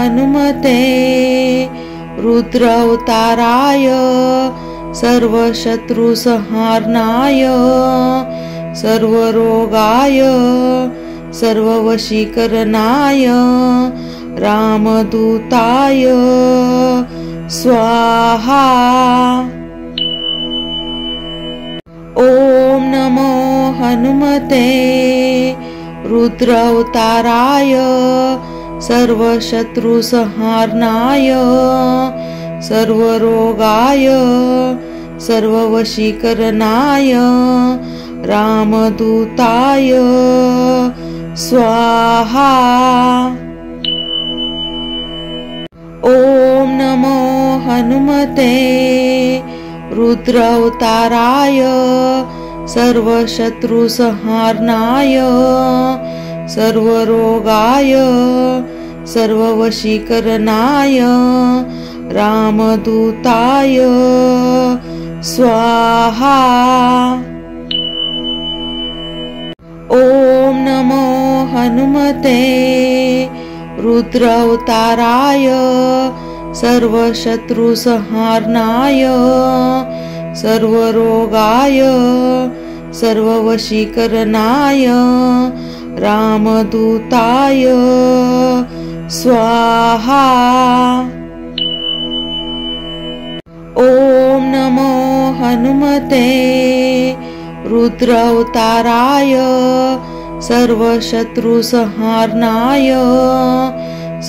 हनुमते रुद्रावताराय सर्वशत्रुसंहारणाय सर्वरोगाय सर्ववशीकरणाय रामदूताय स्वाहा। ओम नमो हनुमते रुद्रावताराय सर्वशत्रुसंहारणाय सर्वरोगाय सर्ववशीकरणाय रामदूताय स्वाहा। ओम नमो हनुमते रुद्रावताराय सर्वशत्रुसंहारणाय सर्वरोगाय सर्ववशीकरणाय रामदूताय स्वाहा। ओम नमो हनुमते रुद्रावताराय सर्वशत्रुसंहारणाय सर्वरोगाय सर्ववशीकरणाय रामदूताय स्वाहा। ओम नमो हनुमते रुद्रावताराय सर्वशत्रुसंहारणाय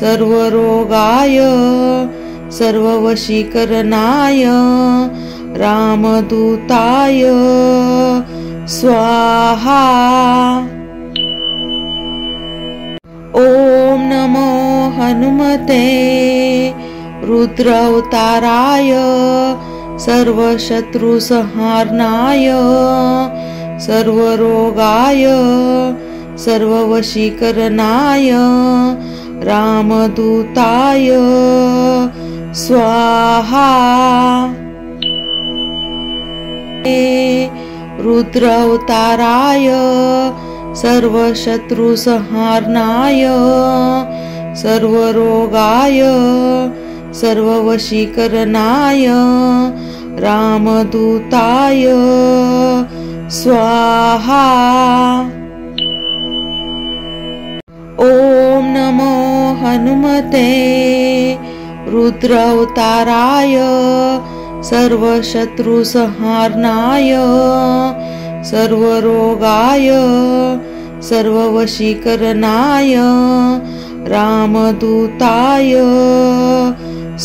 सर्वरोगाय सर्ववशीकरणाय रामदूताय स्वाहा। ओम नमो हनुमते रुद्रावताराय सर्वशत्रुसंहारणाय सर्वरोगाय सर्ववशीकरणाय रामदूताय स्वाहा। रुद्रावताराय सर्वशत्रुसंहारणाय सर्वरोगाय सर्ववशीकरणाय रामदूताय स्वाहा। ओम नमो हनुमते रुद्रावताराय सर्वशत्रुसंहारणाय सर्वरोगाय सर्ववशीकरणाय रामदूताय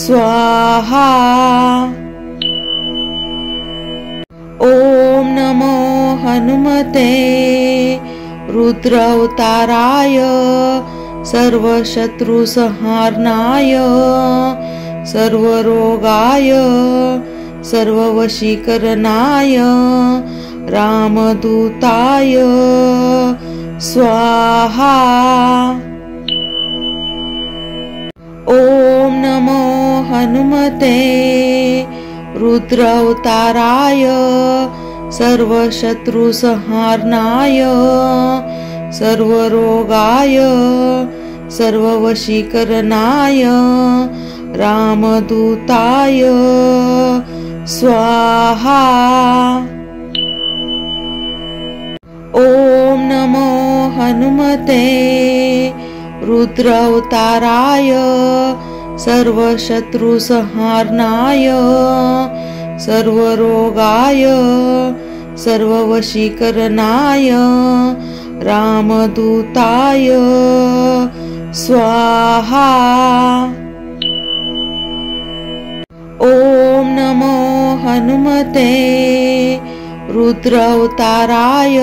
स्वाहा। ओम नमो हनुमते रुद्रावताराय सर्वशत्रुसंहारणाय सर्वरोगाय सर्ववशीकरणाय रामदूताय स्वाहा। ओम नमो हनुमते रुद्रावताराय सर्वशत्रुसंहारणाय सर्वरोगाय सर्ववशीकरणाय रामदूताय स्वाहा। ओम नमो हनुमते रुद्रावताराय सर्वशत्रुसंहारणाय सर्वरोगाय सर्ववशीकरणाय रामदूताय स्वाहा। ओम नमो हनुमते रुद्रावताराय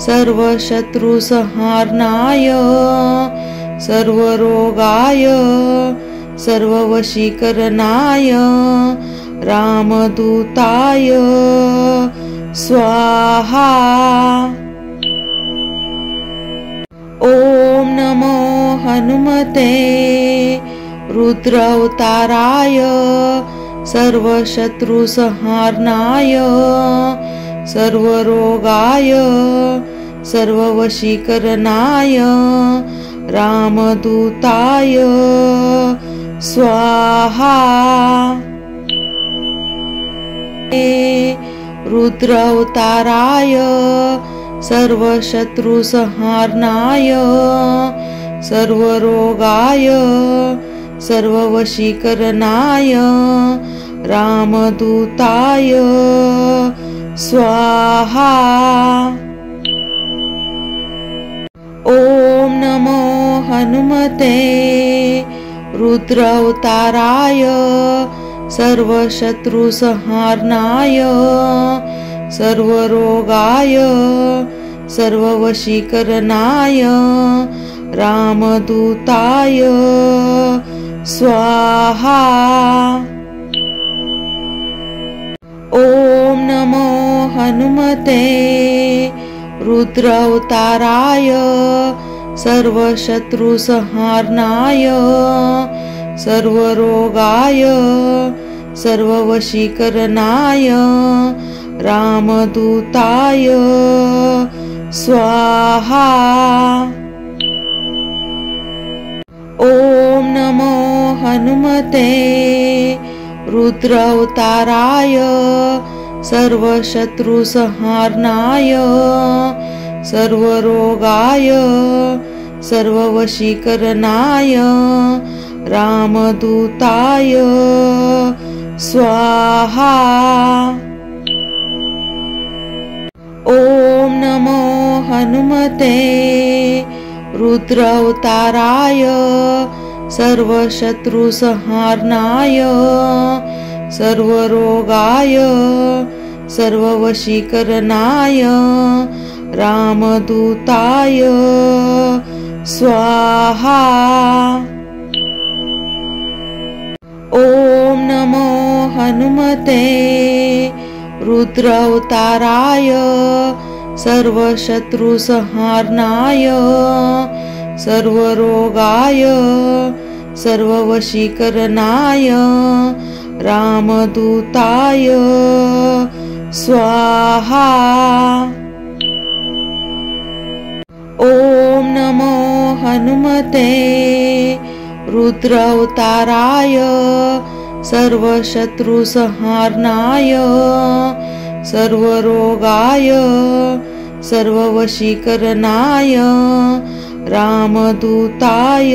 सर्वशत्रुसंहारणाय सर्वरोगाय सर्ववशीकरणाय रामदूताय स्वाहा। ओम नमो हनुमते रुद्रावताराय सर्वशत्रुसंहारणाय सर्वरोगाय सर्ववशीकरणाय रामदूताय स्वाहा। रुद्रावताराय सर्वशत्रुसंहारणाय सर्वरोगाय सर्ववशीकरणाय रामदूताय स्वाहा। ॐ नमो हनुमते रुद्रावताराय सर्वशत्रुसंहारणाय सर्वरोगाय सर्ववशीकरणाय रामदूताय स्वाहा। ॐ नमो हनुमते रुद्रावताराय सर्वशत्रुसंहारणाय सर्वरोगाय सर्ववशीकरणाय रामदूताय स्वाहा। ॐ नमो हनुमते रुद्रावताराय सर्वशत्रुसंहारणाय सर्वरोगाय सर्ववशीकरणाय रामदूताय स्वाहा। ॐ नमो हनुमते रुद्रावताराय सर्वशत्रुसंहारणाय सर्वरोगाय सर्ववशीकरणाय रामदूताय स्वाहा। ॐ नमो हनुमते रुद्रावताराय सर्वशत्रुसंहारणाय सर्वरोगाय सर्ववशीकरणाय रामदूताय स्वाहा। ॐ नमो हनुमते रुद्रावताराय सर्वशत्रुसंहारणाय सर्वरोगाय सर्ववशीकरणाय रामदूताय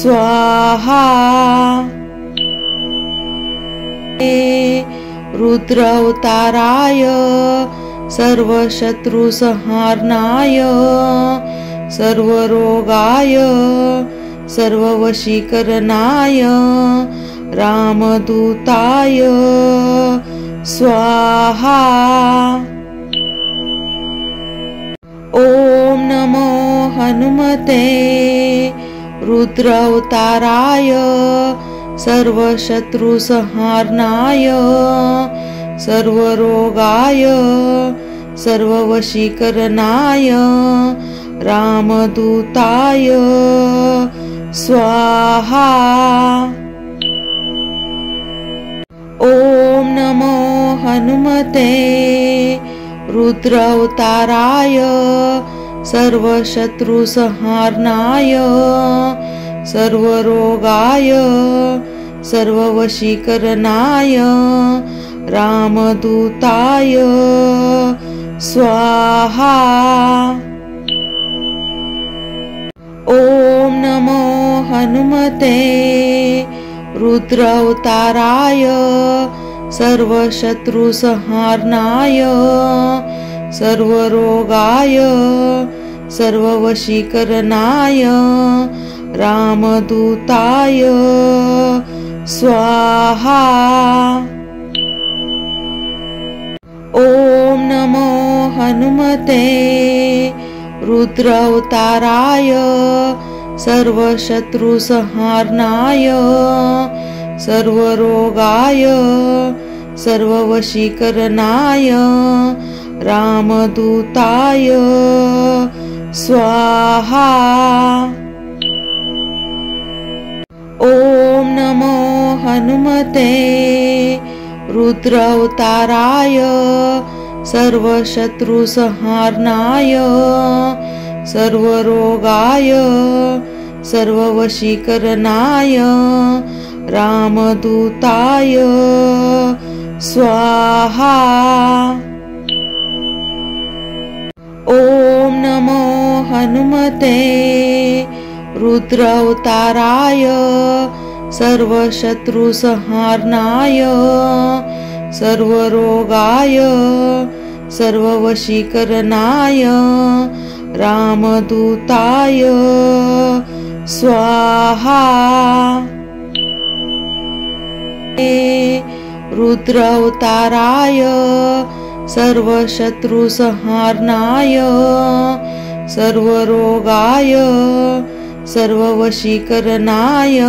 स्वाहा। रुद्रावताराय सर्वशत्रुसंहारणाय सर्वरोगाय सर्ववशीकरणाय रामदूताय स्वाहा। ॐ नमो हनुमते रुद्रावताराय सर्वशत्रुसंहारणाय सर्वरोगाय सर्ववशीकरणाय रामदूताय स्वाहा। ॐ नमो हनुमते रुद्रावताराय सर्वशत्रुसंहारणाय सर्वरोगाय सर्ववशीकरणाय रामदूताय स्वाहा। ॐ नमो हनुमते रुद्रावताराय सर्वशत्रुसंहारणाय सर्वरोगाय सर्ववशीकरणाय रामदूताय स्वाहा। ॐ नमो हनुमते रुद्रावताराय सर्वशत्रुसंहारणाय सर्वरोगाय सर्ववशीकरणाय रामदूताय स्वाहा। ॐ नमो हनुमते रुद्रावताराय सर्वशत्रुसंहारणाय सर्वरोगाय सर्ववशीकरणाय रामदूताय स्वाहा। ॐ नमो हनुमते रुद्रावताराय सर्वशत्रुसंहारणाय सर्वरोगाय सर्ववशीकरणाय रामदूताय स्वाहा। रुद्रावताराय सर्वशत्रुसंहारणाय सर्वरोगाय सर्ववशीकरणाय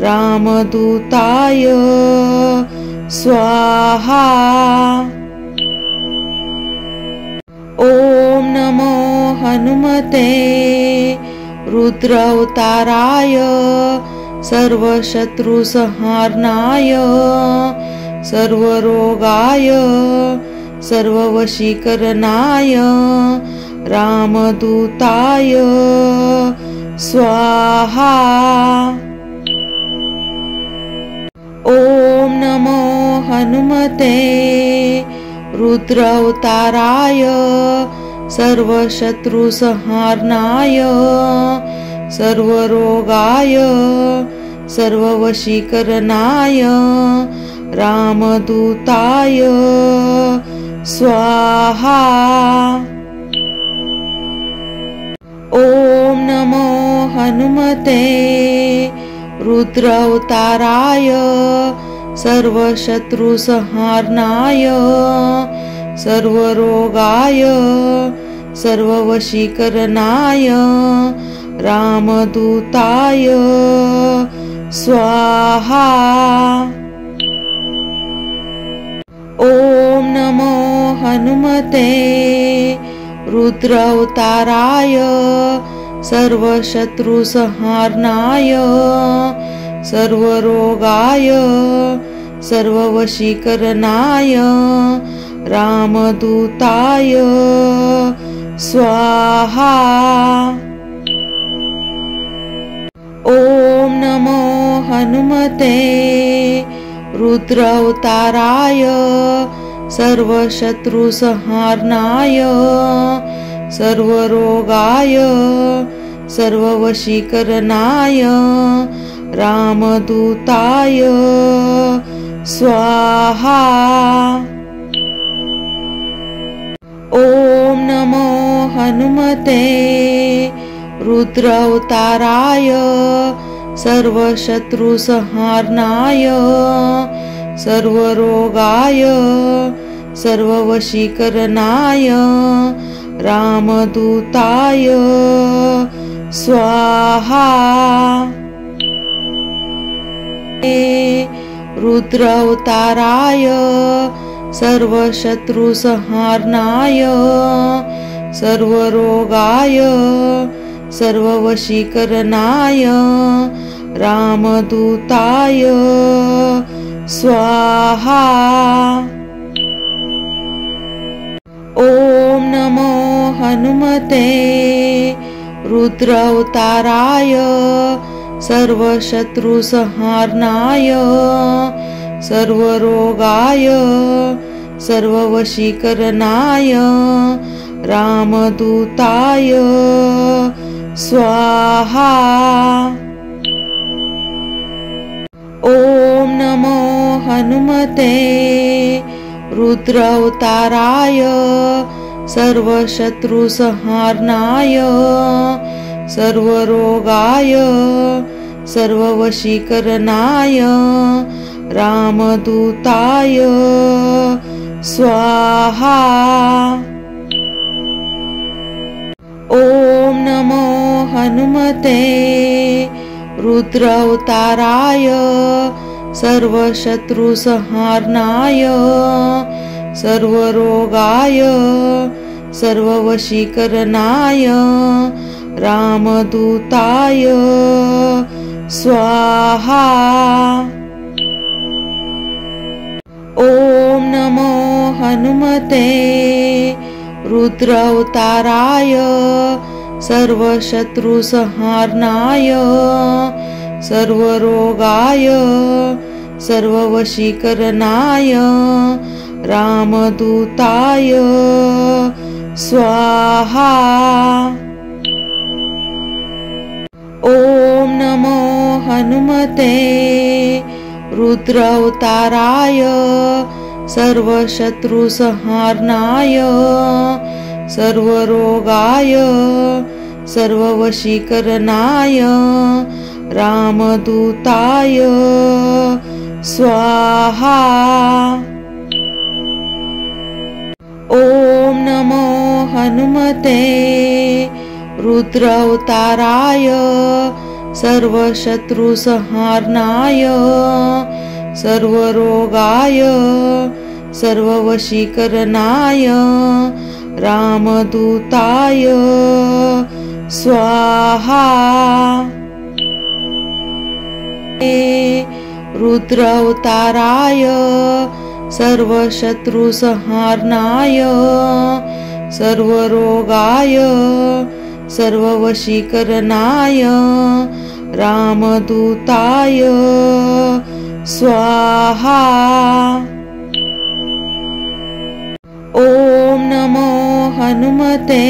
रामदूताय स्वाहा। ॐ नमो हनुमते रुद्रावताराय सर्वशत्रुसंहारणाय सर्वरोगाय सर्ववशीकरणाय रामदूताय स्वाहा। ॐ नमो हनुमते रुद्रावताराय सर्वशत्रुसंहारणाय सर्वरोगाय सर्ववशीकरणाय रामदूताय स्वाहा। ॐ नमो हनुमते रुद्रावताराय सर्वशत्रुसंहारणाय सर्वरोगाय सर्ववशीकरणाय रामदूताय स्वाहा। ॐ नमो हनुमते रुद्रावताराय सर्वशत्रुसंहारणाय सर्वरोगाय सर्ववशीकरणाय रामदूताय स्वाहा। ॐ नमो हनुमते रुद्रावताराय सर्वशत्रुसंहारणाय सर्वरोगाय सर्ववशीकरणाय रामदूताय स्वाहा। ॐ नमो हनुमते रुद्रावताराय सर्वशत्रुसंहारणाय सर्वरोगाय सर्ववशीकरणाय रामदूताय स्वाहा। रुद्रावताराय सर्वशत्रुसंहारणाय सर्वरोगाय सर्ववशीकरणाय रामदूताय स्वाहा। ॐ नमो हनुमते रुद्रावताराय सर्वशत्रुसंहारणाय सर्वरोगाय सर्ववशीकरणाय रामदूताय स्वाहा। ॐ नमो हनुमते रुद्रावताराय सर्वशत्रुसंहारणाय सर्वरोगाय सर्ववशीकरणाय रामदूताय स्वाहा। ॐ नमो हनुमते रुद्रावताराय सर्वशत्रुसंहारणाय सर्वरोगाय सर्ववशीकरणाय रामदूताय स्वाहा। ॐ नमो हनुमते रुद्रावताराय सर्वशत्रुसंहारणाय सर्वरोगाय सर्ववशीकरणाय रामदूताय स्वाहा। ओम नमो हनुमते रुद्रावताराय सर्वशत्रुसंहारणाय सर्वरोगाय सर्ववशीकरणाय रामदूताय स्वाहा। ओम नमो हनुमते रुद्रावताराय सर्वशत्रुसंहारणाय सर्वरोगाय सर्ववशीकरणाय रामदूताय स्वाहा। रुद्रावताराय सर्वशत्रुसंहारणाय सर्वरोगाय सर्ववशीकरणाय रामदूताय स्वाहा। ओम नमो हनुमते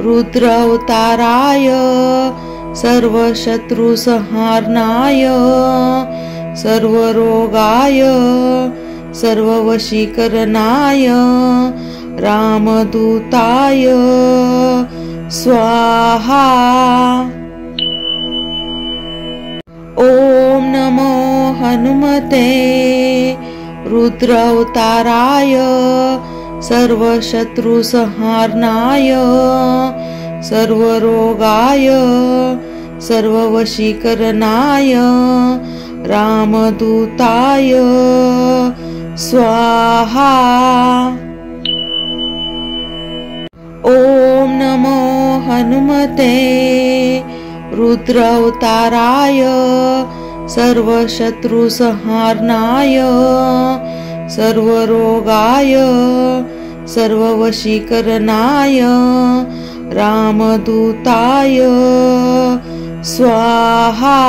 रुद्रावताराय सर्वशत्रुसंहारणाय सर्वरोगाय सर्ववशीकरणाय रामदूताय स्वाहा। ओम नमो हनुमते रुद्रावताराय सर्वशत्रुसंहारणाय सर्वरोगाय सर्ववशीकरणाय रामदूताय स्वाहा। ओम नमो हनुमते रुद्रावताराय सर्वशत्रुसंहारणाय सर्वरोगाय सर्ववशीकरणाय रामदूताय स्वाहा।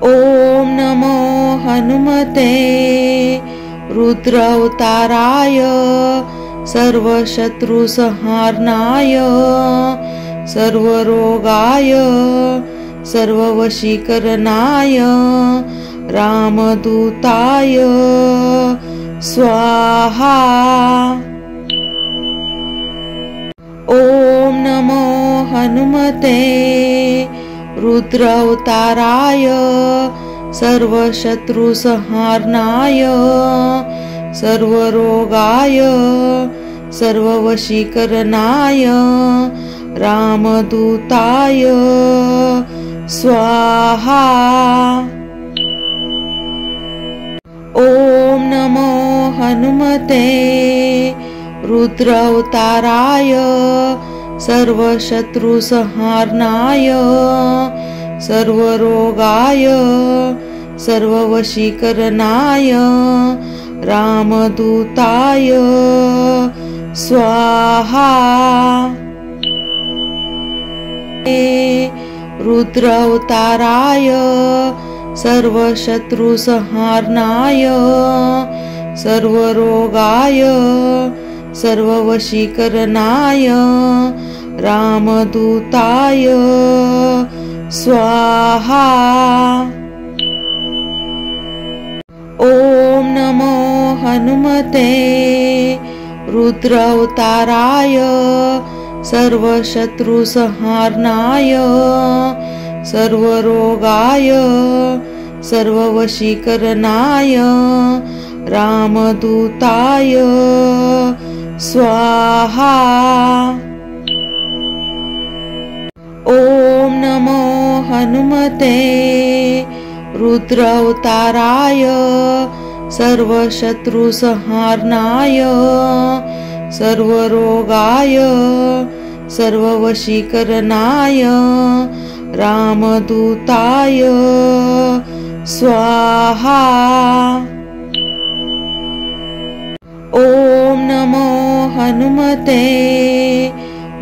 ओम नमो हनुमते रुद्रावताराय सर्वशत्रुसंहारणाय सर्वरोगाय सर्ववशीकरणाय रामदूताय स्वाहा। ओम नमो हनुमते रुद्रावताराय सर्वशत्रुसंहारणाय सर्वरोगाय सर्ववशीकरणाय रामदूताय स्वाहा। ओम नमो हनुमते रुद्रावताराय सर्वशत्रुसंहारणाय सर्वरोगाय सर्ववशीकरणाय रामदूताय स्वाहा। रुद्रावताराय सर्वशत्रुसंहारणाय सर्वरोगाय सर्ववशीकरणाय रामदूताय स्वाहा। ओम नमो हनुमते रुद्रावताराय सर्वशत्रुसंहारणाय सर्वरोगाय सर्ववशीकरणाय रामदूताय स्वाहा। ओम नमो हनुमते रुद्रावताराय सर्वशत्रुसंहारणाय सर्वरोगाय सर्ववशीकरणाय रामदूताय स्वाहा। ॐ नमो हनुमते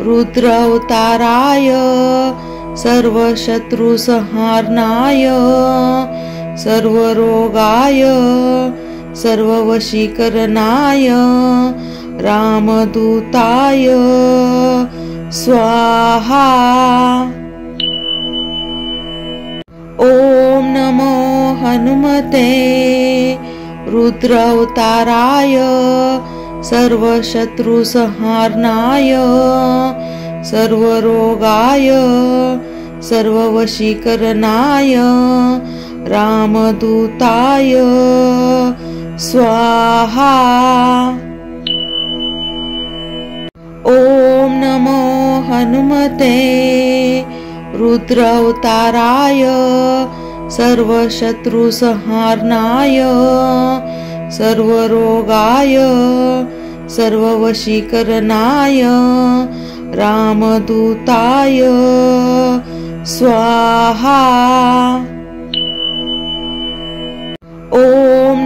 रुद्रावताराय सर्वशत्रुसंहारणाय सर्वरोगाय सर्ववशीकरणाय रामदूताय स्वाहा। ॐ नमो हनुमते रुद्रावताराय सर्वशत्रुसंहारणाय सर्वरोगाय सर्ववशीकरणाय रामदूताय स्वाहा। ॐ नमो हनुमते रुद्रावताराय सर्वशत्रुसंहारणाय सर्वरोगाय सर्ववशीकरणाय रामदूताय स्वाहा। ॐ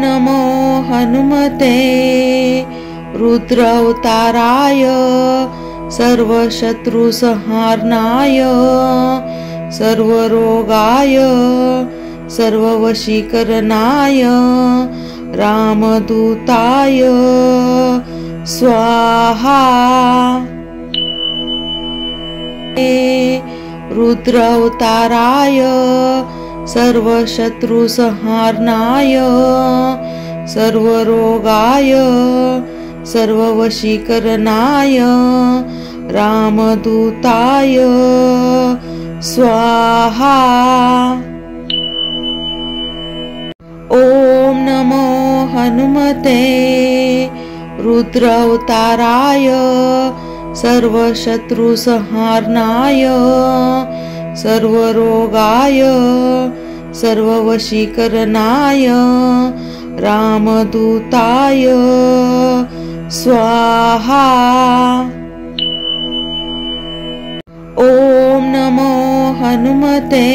नमो हनुमते रुद्रावताराय सर्वशत्रुसंहारणाय सर्वरोगाय सर्ववशीकरणाय रामदूताय स्वाहा। रुद्रावताराय सर्वशत्रुसंहारणाय सर्वरोगाय सर्ववशीकरणाय रामदूताय स्वाहा। ॐ नमो हनुमते रुद्रावताराय सर्वशत्रुसंहारणाय सर्वरोगाय सर्ववशीकरणाय रामदूताय स्वाहा। ॐ नमो हनुमते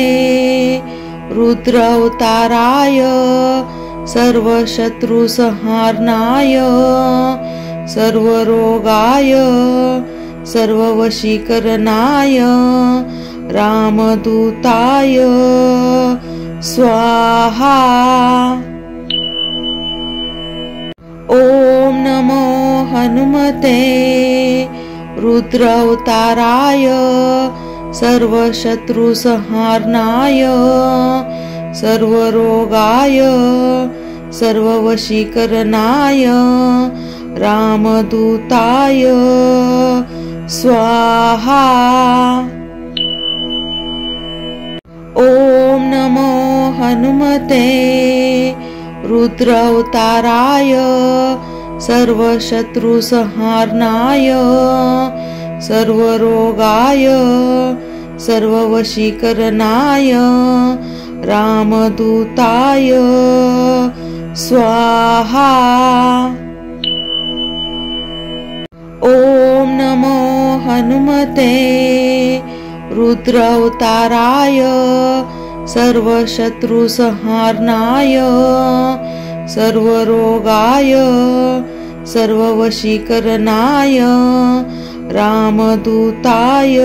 रुद्रावताराय सर्वशत्रुसंहारणाय सर्वरोगाय सर्ववशीकरणाय रामदूताय स्वाहा। ॐ नमो हनुमते रुद्रावताराय सर्वशत्रुसंहारणाय सर्वरोगाय सर्ववशीकरणाय रामदूताय स्वाहा। ॐ नमो हनुमते रुद्रावताराय सर्वशत्रुसंहारणाय सर्वरोगाय सर्ववशीकरणाय रामदूताय स्वाहा। ॐ नमो हनुमते रुद्रावताराय सर्वशत्रुसंहारणाय सर्वरोगाय सर्ववशीकरणाय रामदूताय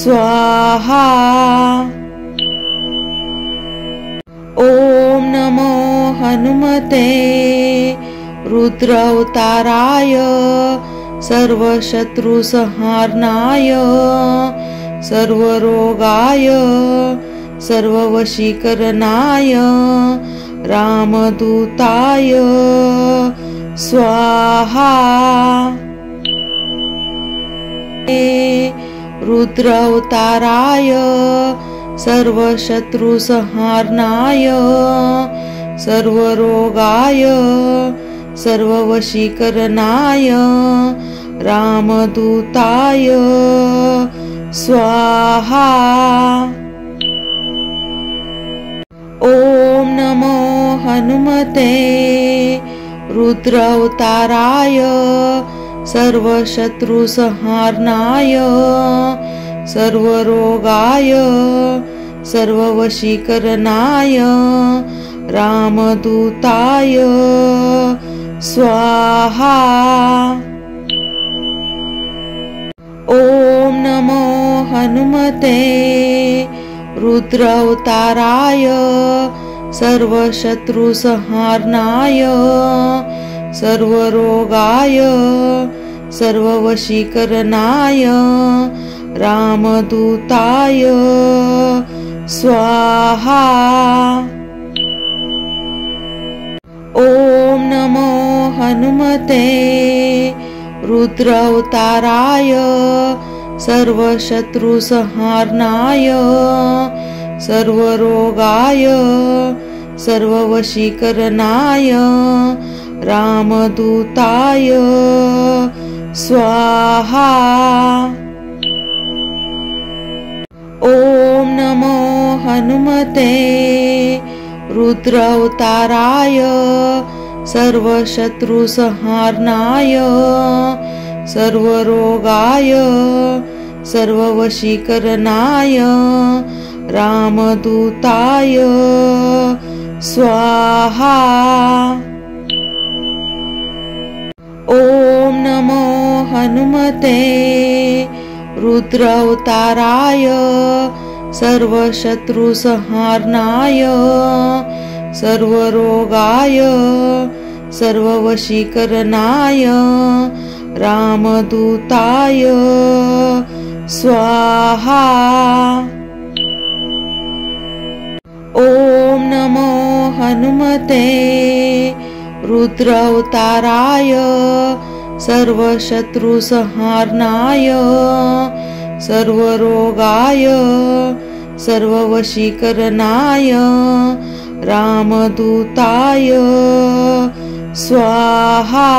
स्वाहा। ॐ नमो हनुमते रुद्रावताराय सर्वशत्रुसंहारणाय सर्वरोगाय सर्ववशीकरणाय रामदूताय स्वाहा। रुद्रावताराय सर्वशत्रुसंहारणाय सर्वरोगाय सर्ववशीकरणाय रामदूताय स्वाहा। ॐ नमो हनुमते रुद्रावताराय सर्वशत्रुसंहारणाय सर्वरोगाय सर्ववशीकरणाय रामदूताय स्वाहा। ॐ नमो हनुमते रुद्रावताराय सर्वशत्रुसंहारणाय सर्वरोगाय सर्ववशीकरणाय रामदूताय स्वाहा। ॐ नमो हनुमते रुद्रावताराय सर्वशत्रुसंहारणाय सर्वरोगाय सर्ववशीकरणाय रामदूताय स्वाहा। ॐ नमो हनुमते रुद्रावताराय सर्वशत्रुसंहारणाय सर्वरोगाय सर्ववशीकरणाय रामदूताय स्वाहा। ॐ नमो हनुमते रुद्रावताराय सर्वशत्रुसंहारणाय सर्वरोगाय सर्ववशीकरणाय रामदूताय स्वाहा। ॐ नमो हनुमते रुद्रावताराय सर्वशत्रुसंहारणाय सर्वरोगाय सर्ववशीकरणाय रामदूताय स्वाहा।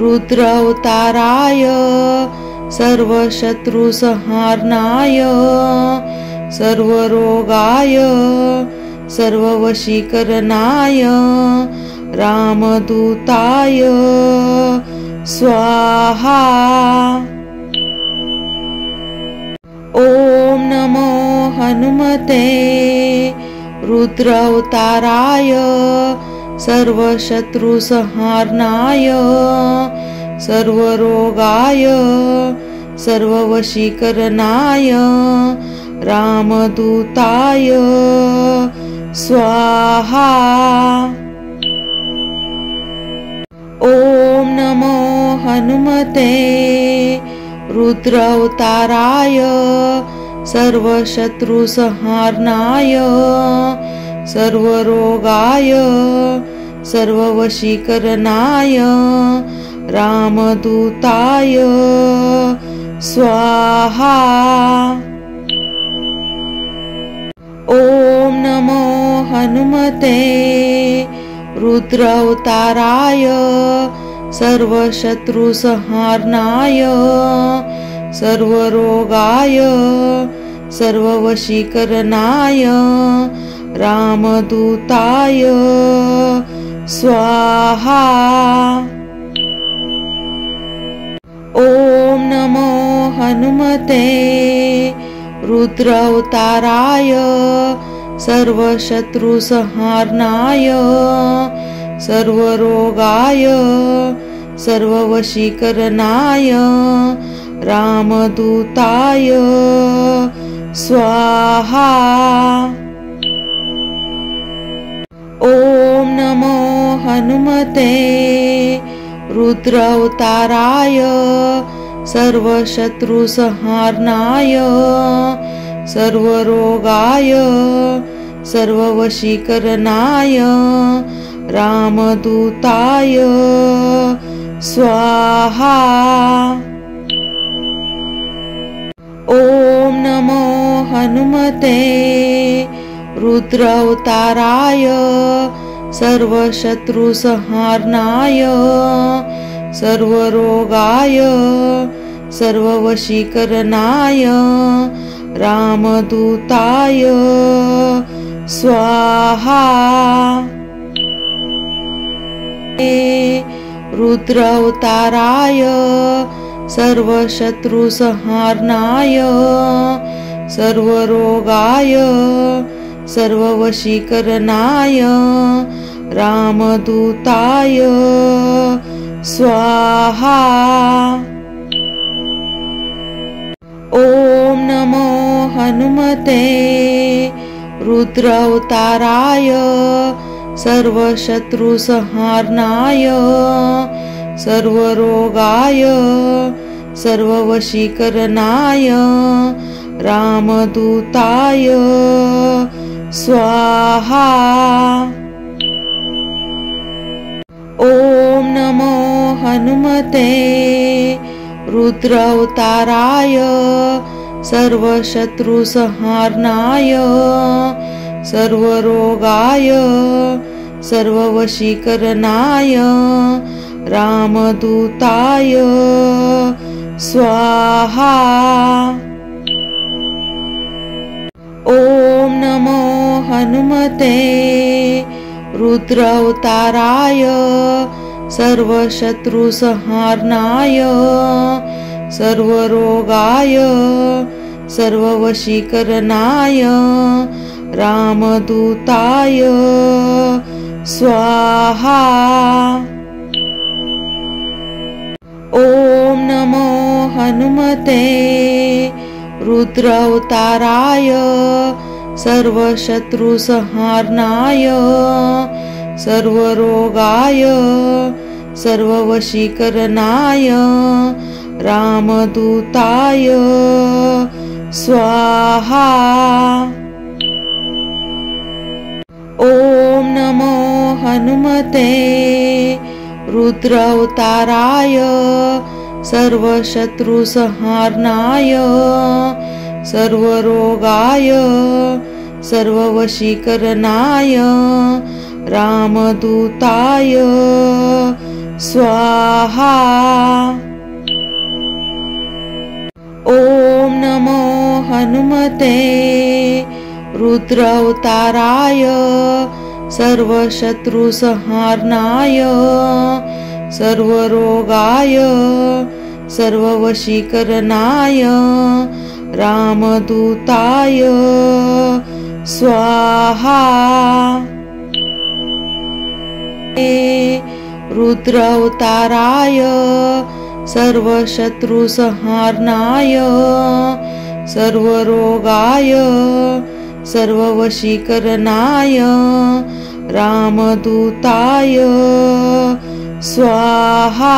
रुद्रावताराय सर्वशत्रुसंहारणाय सर्वरोगाय सर्ववशीकरणाय रामदूताय स्वाहा। ॐ नमो हनुमते रुद्रावताराय सर्वशत्रुसंहारणाय सर्वरोगाय सर्ववशीकरणाय रामदूताय स्वाहा। ॐ नमो हनुमते रुद्रावताराय सर्वशत्रुसंहारणाय सर्वरोगाय सर्ववशीकरणाय रामदूताय स्वाहा। ॐ नमो हनुमते रुद्रावताराय सर्वशत्रुसंहारणाय सर्वरोगाय सर्ववशीकरणाय रामदूताय स्वाहा। ॐ नमो हनुमते रुद्रावताराय सर्वशत्रुसंहारणाय सर्वरोगाय सर्ववशीकरणाय रामदूताय स्वाहा। ॐ नमो हनुमते रुद्रावताराय सर्वशत्रुसंहारणाय सर्वरोगाय सर्ववशीकरणाय रामदूताय स्वाहा। ॐ नमो हनुमते रुद्रावताराय सर्वशत्रुसंहारणाय सर्वरोगाय सर्ववशीकरणाय रामदूताय स्वाहा। रुद्रावताराय सर्वशत्रुसंहारणाय सर्वरोगाय सर्ववशीकरणाय रामदूताय स्वाहा। ओम नमो हनुमते रुद्रावताराय सर्वशत्रुसंहारणाय सर्वरोगाय सर्ववशीकरणाय रामदूताय स्वाहा। ओम नमो हनुमते रुद्रावताराय सर्वशत्रुसंहारणाय सर्वरोगाय सर्ववशीकरणाय रामदूताय स्वाहा। ओम नमो हनुमते रुद्रावताराय सर्वशत्रुसंहारणाय सर्वरोगाय सर्ववशीकरणाय रामदूताय स्वाहा। ओम नमो हनुमते रुद्रावताराय सर्वशत्रुसंहारणाय सर्वरोगाय सर्ववशीकरणाय रामदूताय स्वाहा। ओम नमो हनुमते रुद्रावताराय सर्वशत्रुसंहारणाय सर्वरोगाय सर्ववशीकरणाय रामदूताय स्वाहा। ओम नमो हनुमते रुद्रावताराय सर्वशत्रुसंहारणाय सर्वरोगाय सर्ववशीकरणाय रामदूताय स्वाहा। रुद्रावताराय सर्वशत्रुसंहारणाय सर्वरोगाय सर्ववशीकरणाय रामदूताय स्वाहा।